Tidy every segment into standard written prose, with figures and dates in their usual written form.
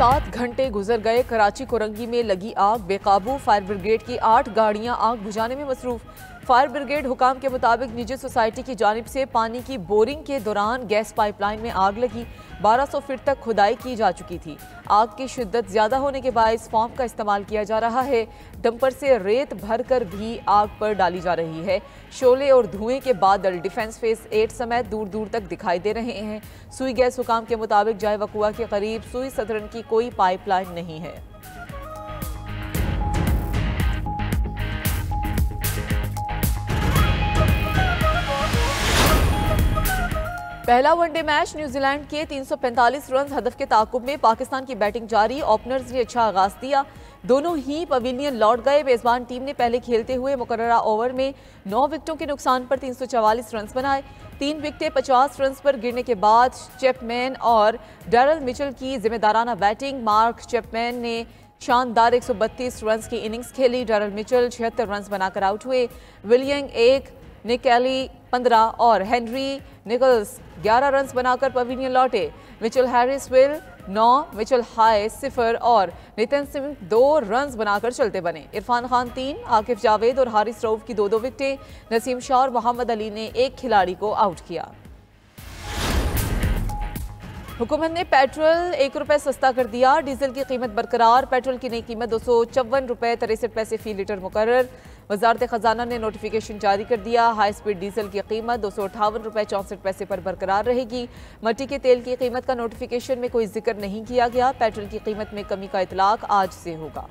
7 घंटे गुजर गए। कराची कोरंगी में लगी आग बेकाबू। फायर ब्रिगेड की 8 गाड़ियां आग बुझाने में मसरूफ। फायर ब्रिगेड हुकाम के मुताबिक निजी सोसाइटी की जानिब से पानी की बोरिंग के दौरान गैस पाइपलाइन में आग लगी। 1200 फीट तक खुदाई की जा चुकी थी। आग की शिद्दत ज्यादा होने के बायस फॉर्म का इस्तेमाल किया जा रहा है। डंपर से रेत भरकर भी आग पर डाली जा रही है। शोले और धुएं के बादल डिफेंस फेस 8 समेत दूर दूर तक दिखाई दे रहे हैं। सुई गैस हुकाम के मुताबिक जाय वकुआ के करीब सुई सदरन की कोई पाइपलाइन नहीं है। पहला वनडे मैच न्यूजीलैंड के 345 रन हदफ के ताकुब में पाकिस्तान की बैटिंग जारी। ओपनर्स ने अच्छा आगाज दिया। दोनों ही पवेलियन लौट गए। मेजबान टीम ने पहले खेलते हुए मुकर्ररा ओवर में 9 विकेटों के नुकसान पर 344 रन बनाए। 3 विकेटें 50 रन पर गिरने के बाद चैपमैन और डैरल मिचेल की जिम्मेदाराना बैटिंग। मार्क चैपमैन ने शानदार 132 रन की इनिंग्स खेली। डैरल मिचेल 76 रन बनाकर आउट हुए। विलियम 1, निकैली 15 और हेनरी निकल्स 11 रन बनाकर पवेलियन लौटे। मिचेल हैरिस विल 9, मिचेल हाय 0 और नितिन सिंह 2 रन बनाकर चलते बने। इरफान खान 3, आकिफ जावेद और हारिस रऊफ की 2-2 विकेटें। नसीम शाह और मोहम्मद अली ने एक खिलाड़ी को आउट किया। हुकूमत ने पेट्रोल 1 रुपये सस्ता कर दिया। डीजल की कीमत बरकरार। पेट्रोल की नई कीमत 254 रुपये 63 पैसे फी लीटर मुकर्रर। वजारत खजाना ने नोटिफिकेशन जारी कर दिया। हाई स्पीड डीजल की कीमत 258 रुपये 64 पैसे पर बरकरार रहेगी। मट्टी के तेल की कीमत का नोटिफिकेशन में कोई जिक्र नहीं किया गया। पेट्रोल की कीमत में कमी का इतलाक आज से होगा।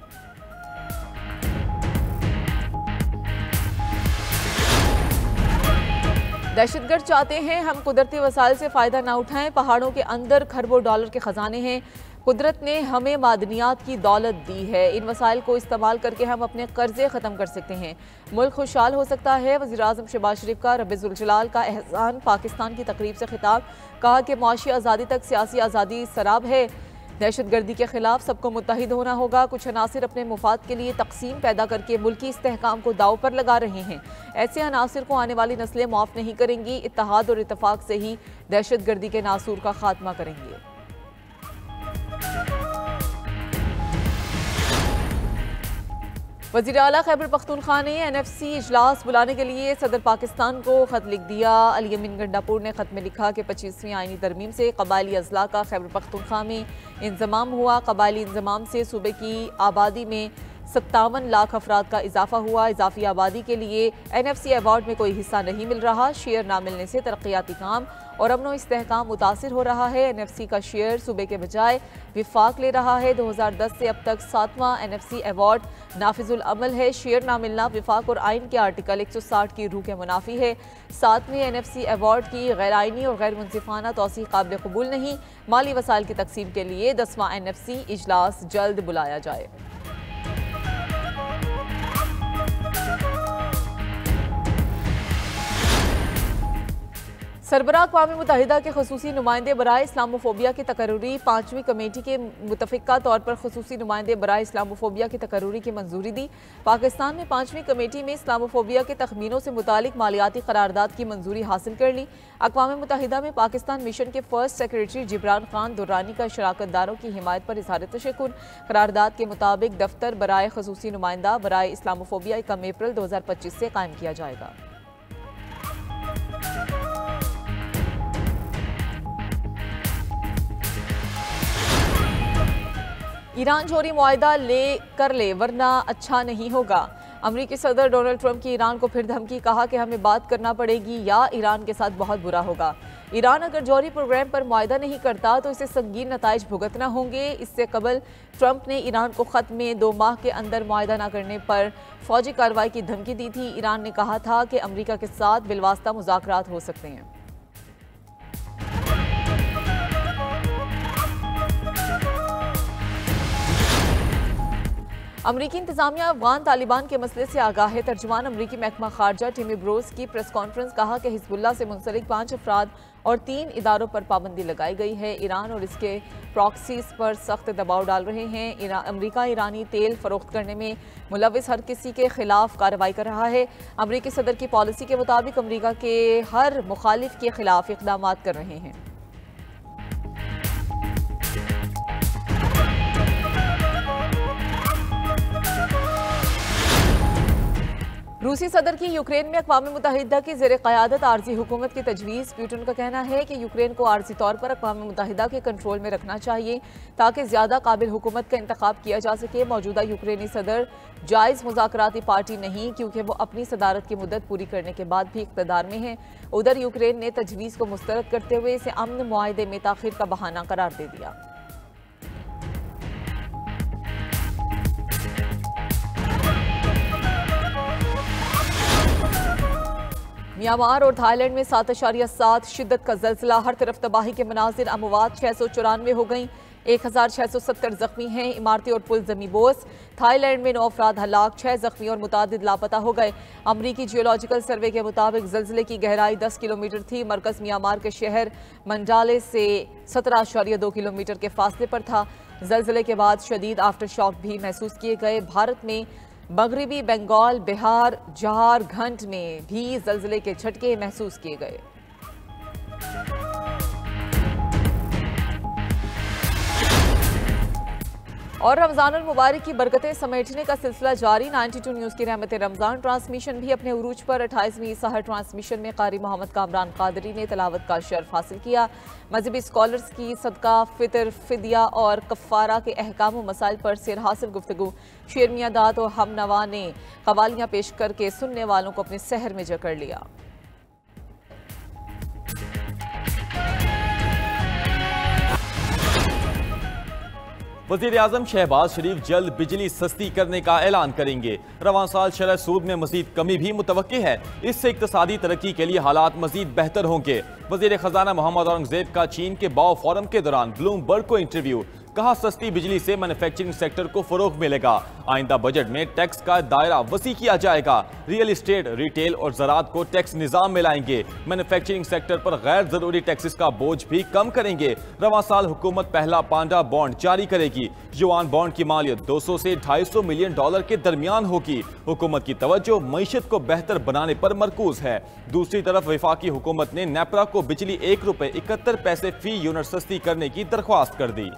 दहशतगर्द चाहते हैं हम कुदरती वसाइल से फ़ायदा ना उठाएं। पहाड़ों के अंदर खरबों डॉलर के ख़जाने हैं। कुदरत ने हमें मादनियात की दौलत दी है। इन वसाइल को इस्तेमाल करके हम अपने कर्जे ख़त्म कर सकते हैं। मुल्क खुशहाल हो सकता है। वज़ीर-ए-आज़म शहबाज शरीफ का रब्बे-उल-जलाल का एहसान। पाकिस्तान की तकरीब से खिताब। कहा कि मुआशी आज़ादी तक सियासी आज़ादी सराब है। दहशतगर्दी के खिलाफ सबको मुत्तहिद होना होगा। कुछ अनासिर अपने मुफाद के लिए तकसीम पैदा करके मुल्की इस्तेहकाम को दाव पर लगा रहे हैं। ऐसे अनासिर को आने वाली नस्लें माफ़ नहीं करेंगी। इत्तेहाद और इत्तफाक से ही दहशतगर्दी के नासूर का खात्मा करेंगे। वज़ीर आला खैबर पख्तूनख्वा ने NFC इजलास बुलाने के लिए सदर पाकिस्तान को खत लिख दिया। अली अमीन गंडापुर ने खत में लिखा कि 25वीं आईनी तरमीम से कबायली अजला का खैबर पख्तूनख्वा में इंजमाम हुआ। कबायली इंजमाम से सूबे की आबादी में 57 लाख अफराद का इजाफा हुआ। इजाफी आबादी के लिए NFC अवार्ड में कोई हिस्सा नहीं मिल रहा। शेयर ना मिलने से तरक्याती काम और अमनो इस्तेहकाम मुतासिर हो रहा है। NFC का शेयर सूबे के बजाय विफाक ले रहा है। 2010 से अब तक 7वां NFC अवार्ड नाफिजुल अमल है। शेयर ना मिलना विफाक और आइन के आर्टिकल 160 की रूह के मुनाफी है। 7वें NFC अवार्ड की गैर आइनी और गैर मुनसिफाना तौसीक़ काबिल कबूल नहीं। माली वसाइल की तकसीम के लिए 10वां NFC इजलास जल्द बुलाया जाए। सरबराह अक़वाम मुत्तहिदा के ख़ुसूसी नुमाइंदे बराए इस्लामोफोबिया की तकर्रुरी। 5वीं कमेटी के मुतफ़िक़ा तौर पर ख़ुसूसी नुमाइंदे बराए इस्लामोफोबिया की तकर्रुरी की मंजूरी दी। पाकिस्तान ने 5वीं कमेटी में इस्लामोफोबिया के तखमीनों से मुतालिक मालियाती करारदाद की मंजूरी हासिल कर ली। अक़वाम मुत्तहिदा में पाकिस्तान मिशन के फर्स्ट सेक्रेटरी जिब्रान खान दुर्रानी का शराकतदारों की हिमायत पर इज़हार तशक्कुर। करारदाद के मुताबिक दफ्तर बराए ख़ुसूसी नुमाइंदा बराए इस्लामोफोबिया 1 अप्रैल 2025 से कायम किया जाएगा। ईरान जोहरी मुआहिदा कर ले वरना अच्छा नहीं होगा। अमरीकी सदर डोनाल्ड ट्रंप की ईरान को फिर धमकी। कहा कि हमें बात करना पड़ेगी या ईरान के साथ बहुत बुरा होगा। ईरान अगर जौहरी प्रोग्राम पर मुआहिदा नहीं करता तो इसे संगीन नताइज भुगतना होंगे। इससे कबल ट्रंप ने ईरान को खत में 2 माह के अंदर मुआहिदा न करने पर फौजी कार्रवाई की धमकी दी थी। ईरान ने कहा था कि अमरीका के साथ बिलवास्ता मुज़ाकरात हो सकते हैं। अमरीकी इंतजामिया अफगान तालिबान के मसले से आगाह है। तर्जुमान अमरीकी महकमा खारजा टिमी ब्रोस की प्रेस कॉन्फ्रेंस। कहा कि हिजबुल्लाह से मुंसलिक 5 अफराद और 3 इदारों पर पाबंदी लगाई गई है। ईरान और इसके प्रॉक्सीज पर सख्त दबाव डाल रहे हैं। अमरीका ईरानी तेल फरोख्त करने में मुलविस हर किसी के खिलाफ कार्रवाई कर रहा है। अमरीकी सदर की पॉलिसी के मुताबिक अमरीका के हर मुखालिफ के खिलाफ इक़दामात कर रहे हैं। रूसी सदर की यूक्रेन में अक़वाम मुत्तहिदा की ज़ेर क़यादत आर्जी हुकूमत की तजवीज़। पुतिन का कहना है कि यूक्रेन को आर्जी तौर पर अक़वाम मुत्तहिदा के कंट्रोल में रखना चाहिए ताकि ज़्यादा काबिल हुकूमत का इंतखाब किया जा सके। मौजूदा यूक्रेनी सदर जायज़ मुज़ाकराती पार्टी नहीं, क्योंकि वो अपनी सदारत की मुद्दत पूरी करने के बाद भी इक़्तिदार में है। उधर यूक्रेन ने तजवीज़ को मुस्तरद करते हुए इसे अमन मुआहदे में ताख़ीर का बहाना करार दे दिया। म्यांमार और थाईलैंड में 7.7 शिद्दत का जल्जला, हर तरफ तबाही के मनाजिर। अमवात 694 हो गई, 1670 जख्मी हैं। इमारतें और पुल ज़मींबोस। थाईलैंड में 9 अफराद हलाक, 6 जख्मी और मुतादिद लापता हो गए। अमरीकी जियोलॉजिकल सर्वे के मुताबिक जल्जले की गहराई 10 किलोमीटर थी। मरकज़ म्यांमार के शहर मंडाले से 17.2 किलोमीटर के फासले पर था। जल्जले के बाद शदीद आफ्टर शॉक भी महसूस किए गए। भारत में मगरबी बंगाल, बिहार, झारखंड में भी जल्जले के झटके महसूस किए गए। और रमज़ान मुबारक की बरकतें समेटने का सिलसिला जारी। 92 न्यूज़ की रहमत रमज़ान ट्रांसमिशन भी अपने उरूज पर 28वीं सहर ट्रांसमिशन में कारी मोहम्मद कामरान कादरी ने तिलावत का शर्फ हासिल किया। मजहबी स्कॉलर्स की सदका, फितर, फिदिया और कफ़ारा के अहकाम व मसाइल पर सिर हासिल गुफ्तगू। शेर मियां दात और हम नवा ने कवालियाँ पेश करके सुनने वालों को अपने सहर में जकड़ लिया। वज़ीर आज़म शहबाज शरीफ जल्द बिजली सस्ती करने का ऐलान करेंगे। रवां साल शरह सूद में मजीद कमी भी मुतवक्की है। इससे इक्तसादी तरक्की के लिए हालात मजीद बेहतर होंगे। वज़ीर खजाना मोहम्मद औरंगजेब का चीन के बाओ फोरम के दौरान ब्लूमबर्ग को इंटरव्यू। कहा, सस्ती बिजली से मैन्युफैक्चरिंग सेक्टर को फरोग मिलेगा। आइंदा बजट में टैक्स का दायरा वसी किया जाएगा। रियल इस्टेट, रिटेल और ज़राअत को टैक्स निज़ाम में लाएंगे। मैन्युफैक्चरिंग सेक्टर पर गैर जरूरी टैक्सेस का बोझ भी कम करेंगे। रवां साल हुकूमत पहला पांडा बॉन्ड जारी करेगी। युआन बॉन्ड की मालियत 200 से $250 मिलियन के दरमियान होगी। हुकूमत की तवज्जो मईशत को बेहतर बनाने पर मरकूज है। दूसरी तरफ वफाकी हुकूमत ने नेपरा को बिजली ₹1.71 फी यूनिट सस्ती करने की दरख्वास्त कर दी।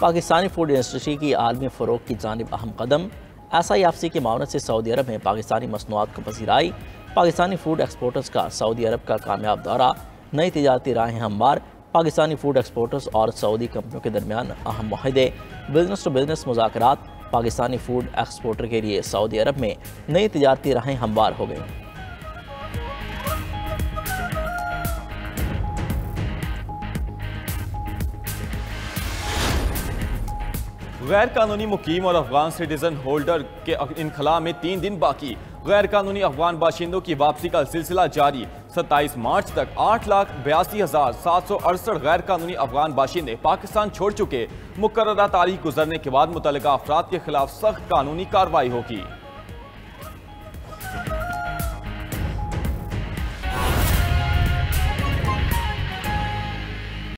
पाकिस्तानी फूड इंडस्ट्री की आलमी फ़रोग की जानिब अहम कदम। SIFC की मावनत से सऊदी अरब में पाकिस्तानी मसनूआत को पजीराई। पाकिस्तानी फूड एक्सपोर्टर्स का सऊदी अरब का कामयाब दौरा, नई तिजारती राहें हमवार। पाकिस्तानी फूड एक्सपोर्टर्स और सऊदी कंपनियों के दरमियान अहम मुआहदे। बिजनेस टू बिजनेस मुज़ाकरात। पाकिस्तानी फूड एक्सपोर्टर के लिए सऊदी अरब में नई तिजारती राहें हमवार हो गई। गैर कानूनी मुकीम और अफगान सिटीजन होल्डर के इनखला में 3 दिन बाकी। गैर कानूनी अफगान बाशिंदों की वापसी का सिलसिला जारी। 27 मार्च तक 8,82,768 गैर कानूनी अफगान बाशिंदे पाकिस्तान छोड़ चुके। मुकर्ररा तारीख गुजरने के बाद मुतल्लिका अफराद के खिलाफ सख्त कानूनी कार्रवाई होगी।